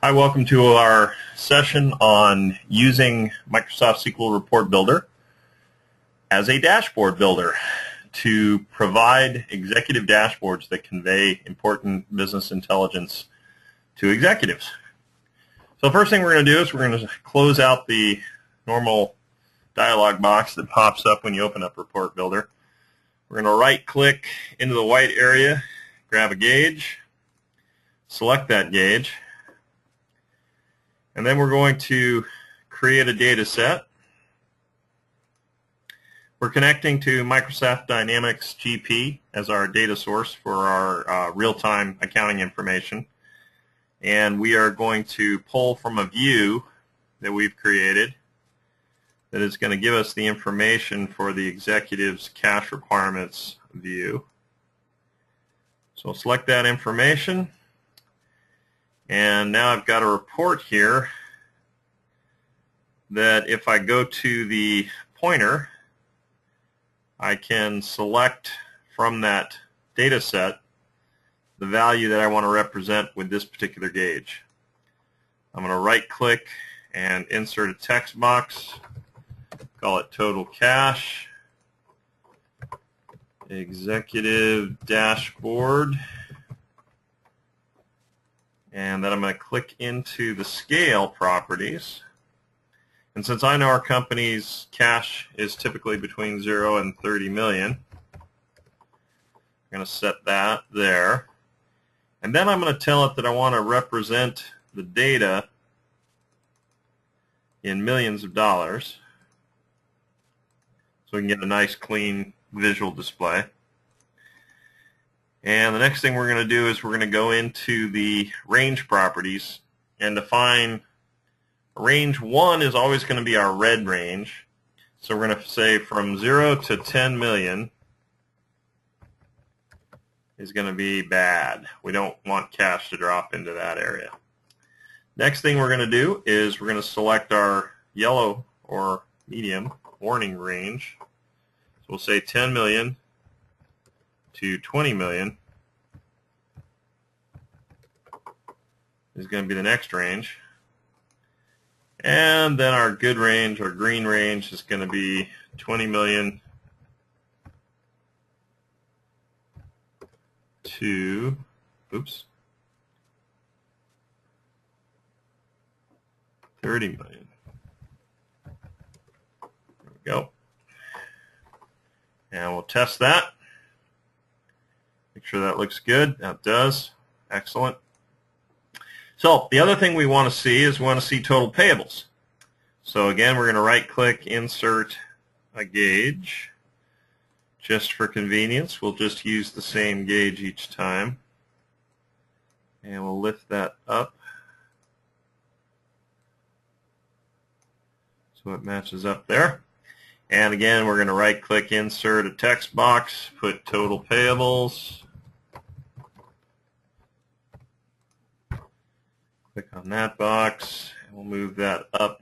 Hi, welcome to our session on using Microsoft SQL Report Builder as a dashboard builder to provide executive dashboards that convey important business intelligence to executives. So the first thing we're going to do is we're going to close out the normal dialog box that pops up when you open up Report Builder. We're going to right-click into the white area, grab a gauge, select that gauge, and then we're going to create a data set. We're connecting to Microsoft Dynamics GP as our data source for our real-time accounting information. And we are going to pull from a view that we've created that is going to give us the information for the executive's cash requirements view. So select that information. And now I've got a report here that if I go to the pointer, I can select from that data set the value that I want to represent with this particular gauge. I'm going to right-click and insert a text box, call it Total Cash, Executive Dashboard. And then I'm going to click into the scale properties. And since I know our company's cash is typically between 0 and 30 million, I'm going to set that there. And then I'm going to tell it that I want to represent the data in millions of dollars so we can get a nice clean visual display. And the next thing we're going to do is we're going to go into the range properties and define range 1 is always going to be our red range. So we're going to say from 0 to 10 million is going to be bad. We don't want cash to drop into that area. Next thing we're going to do is we're going to select our yellow or medium warning range. So we'll say 10 million to 20 million is going to be the next range. And then our good range, our green range, is going to be 20 million to, 30 million. There we go. And we'll test that. Make sure that looks good. That does. Excellent. So the other thing we want to see is we want to see total payables. So again, we're going to right-click, insert a gauge. Just for convenience, we'll just use the same gauge each time. And we'll lift that up so it matches up there. And again, we're going to right-click, insert a text box, put total payables. Click on that box, and we'll move that up.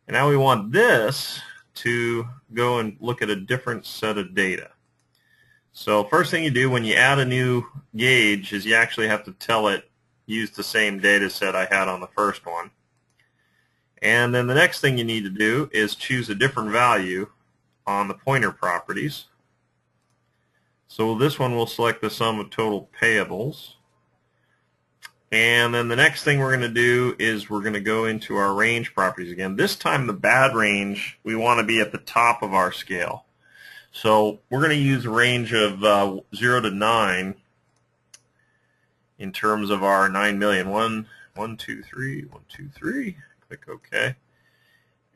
And now we want this to go and look at a different set of data. So first thing you do when you add a new gauge is you actually have to tell it, use the same data set I had on the first one. And then the next thing you need to do is choose a different value on the pointer properties. So this one will select the sum of total payables. And then the next thing we're going to do is we're going to go into our range properties again. This time the bad range, we want to be at the top of our scale. So we're going to use a range of 0 to 9 in terms of our 9 million. 1, 2, 3, 1, 2, 3. Click OK.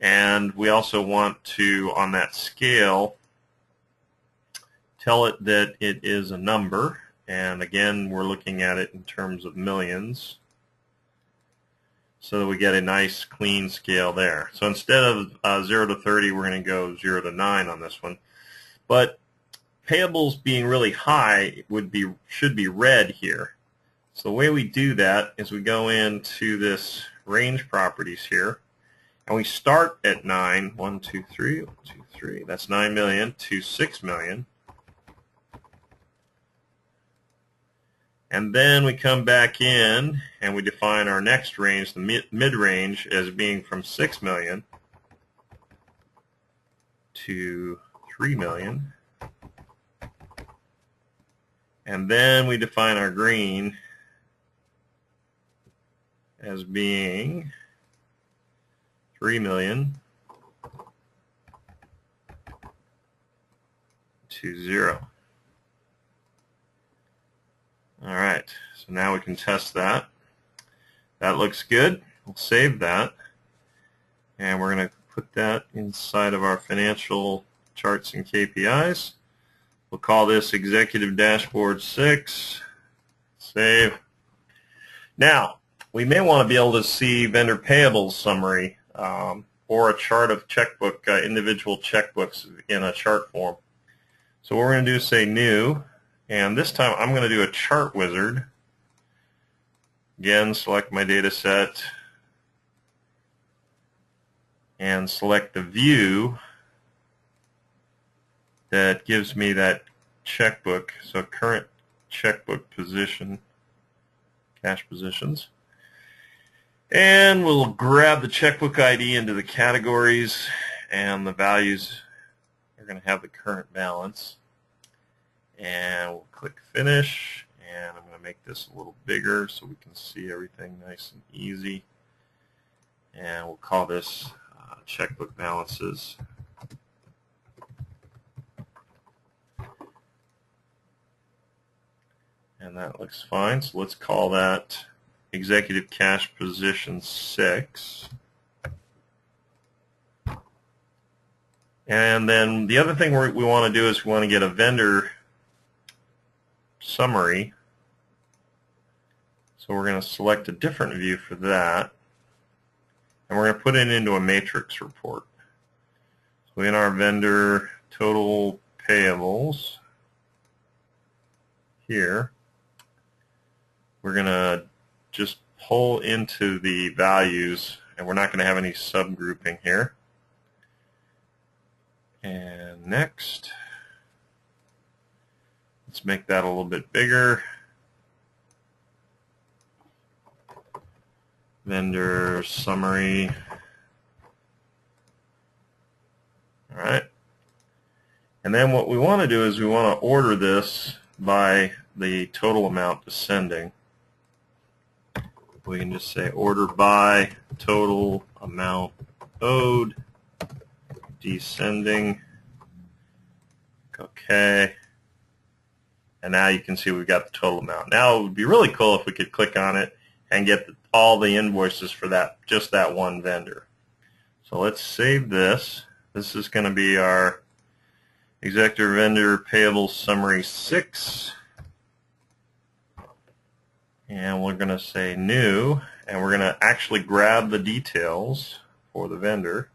And we also want to, on that scale, tell it that it is a number. And again, we're looking at it in terms of millions so that we get a nice clean scale there. So instead of 0 to 30, we're going to go 0 to 9 on this one. But payables being really high should be red here. So the way we do that is we go into this range properties here, and we start at 9. 1, 2, 3, 1, 2, 3. That's 9 million to 6 million. And then we come back in and we define our next range, the mid-range, as being from 6 million to 3 million. And then we define our green as being 3 million to 0. All right, so now we can test that. That looks good. We'll save that. And we're going to put that inside of our financial charts and KPIs. We'll call this Executive Dashboard 6. Save. Now, we may want to be able to see vendor payables summary or a chart of checkbook, individual checkbooks in a chart form. So what we're going to do is say New. And this time I'm going to do a chart wizard. Again, select my data set and select the view that gives me that checkbook. So current checkbook position, cash positions. And we'll grab the checkbook ID into the categories, and the values are going to have the current balance. And we'll click Finish, and I'm going to make this a little bigger so we can see everything nice and easy. And we'll call this Checkbook Balances. And that looks fine, so let's call that Executive Cash Position 6. And then the other thing we want to do is we want to get a vendor summary. So we're going to select a different view for that, and we're going to put it into a matrix report. So in our vendor total payables here, we're going to just pull into the values, and we're not going to have any subgrouping here. And next, let's make that a little bit bigger. Vendor summary. All right. And then what we want to do is we want to order this by the total amount descending. We can just say order by total amount owed descending. Okay. And now you can see we've got the total amount. Now it would be really cool if we could click on it and get all the invoices for that, just that one vendor. So let's save this. This is going to be our Executive Vendor Payables Summary 6. And we're going to say New, and we're going to actually grab the details for the vendor.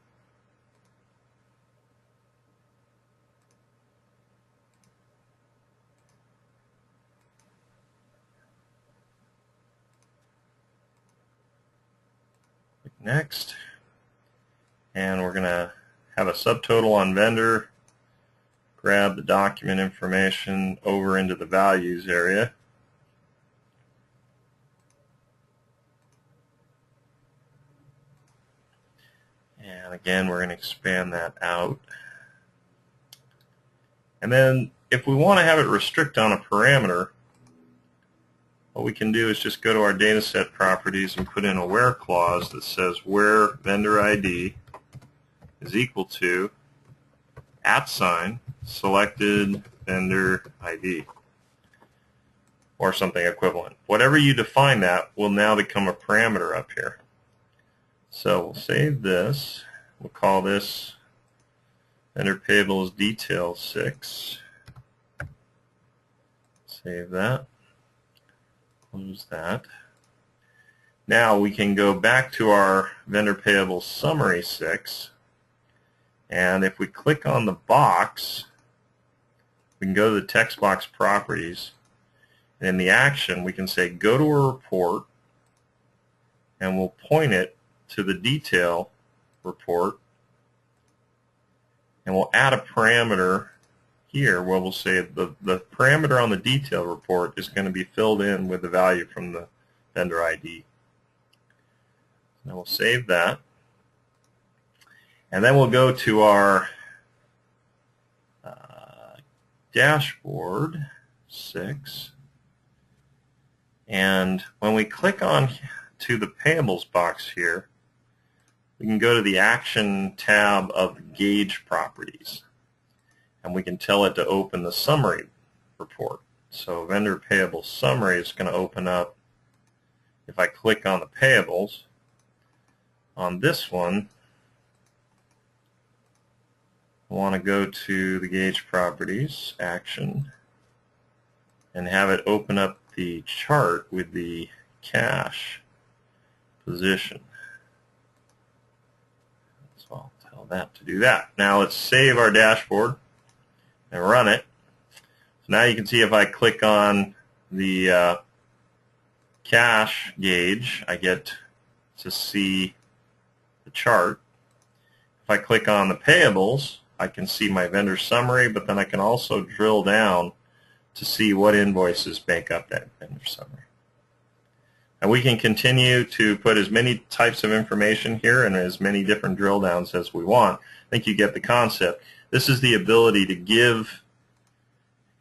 Next, and we're going to have a subtotal on vendor, grab the document information over into the values area, and again we're going to expand that out. And then if we want to have it restrict on a parameter, what we can do is just go to our data set properties and put in a where clause that says where vendor ID is equal to @ selected vendor ID or something equivalent. Whatever you define that will now become a parameter up here. So we'll save this. We'll call this vendor payables detail 6. Save that. Close that. Now we can go back to our vendor payables summary 6, and if we click on the box, we can go to the text box properties, and in the action we can say go to a report, and we'll point it to the detail report, and we'll add a parameter here where we'll say the parameter on the detail report is going to be filled in with the value from the vendor ID. Now we'll save that. And then we'll go to our dashboard 6. And when we click on to the payables box here, we can go to the action tab of gauge properties. And we can tell it to open the summary report. So vendor payable summary is going to open up. If I click on the payables, on this one, I want to go to the gauge properties action and have it open up the chart with the cash position. So I'll tell that to do that. Now let's save our dashboard and run it. So now you can see if I click on the cash gauge, I get to see the chart. If I click on the payables, I can see my vendor summary, but then I can also drill down to see what invoices make up that vendor summary. And we can continue to put as many types of information here and as many different drill downs as we want. I think you get the concept. This is the ability to give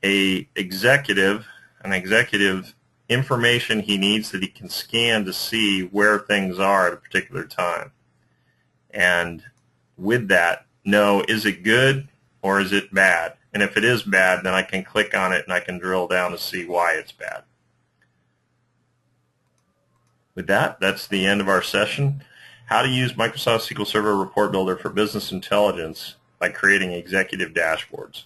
an executive information he needs that he can scan to see where things are at a particular time. And with that, know, is it good or is it bad? And if it is bad, then I can click on it and I can drill down to see why it's bad. With that, that's the end of our session. How to use Microsoft SQL Server Report Builder for business intelligence by creating executive dashboards.